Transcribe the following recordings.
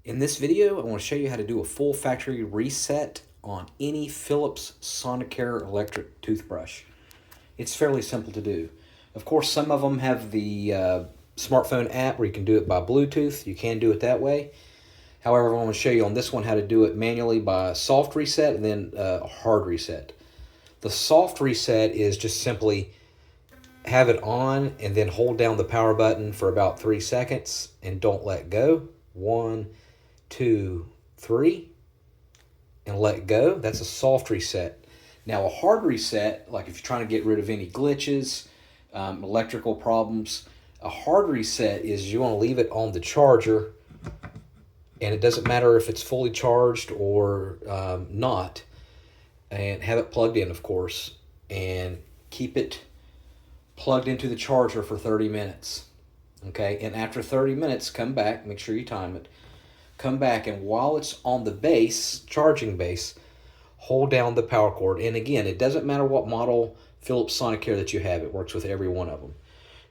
In this video, I want to show you how to do a full factory reset on any Philips Sonicare electric toothbrush. It's fairly simple to do. Of course, some of them have the smartphone app where you can do it by Bluetooth. You can do it that way. However, I want to show you on this one how to do it manually by soft reset and then a hard reset. The soft reset is just simply have it on and then hold down the power button for about 3 seconds and don't let go. 1, 2, 3, and let go. That's a soft reset. Now a hard reset, like if you're trying to get rid of any glitches, electrical problems, a hard reset is you want to leave it on the charger, and it doesn't matter if it's fully charged or not, and have it plugged in, of course, and keep it plugged into the charger for 30 minutes. Okay, and after 30 minutes, come back, make sure you time it. Come back, and while it's on the base, charging base, hold down the power cord. And again, it doesn't matter what model Philips Sonicare that you have, it works with every one of them.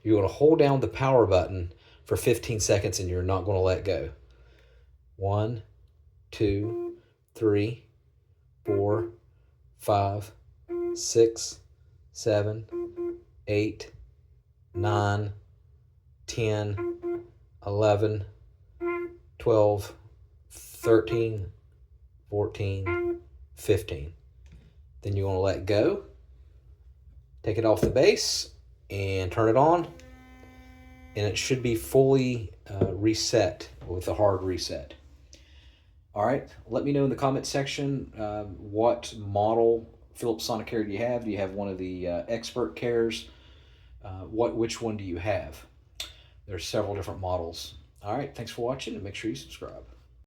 You're going to hold down the power button for 15 seconds and you're not going to let go. 1, 2, 3, 4, 5, 6, 7, 8, 9, 10, 11, 12, 13, 14, 15. Then you want to let go, take it off the base, and turn it on, and it should be fully reset with a hard reset. All right, let me know in the comment section what model Philips Sonicare do you have? Do you have one of the Expert Cares? Which one do you have? There's several different models. All right, thanks for watching, and make sure you subscribe.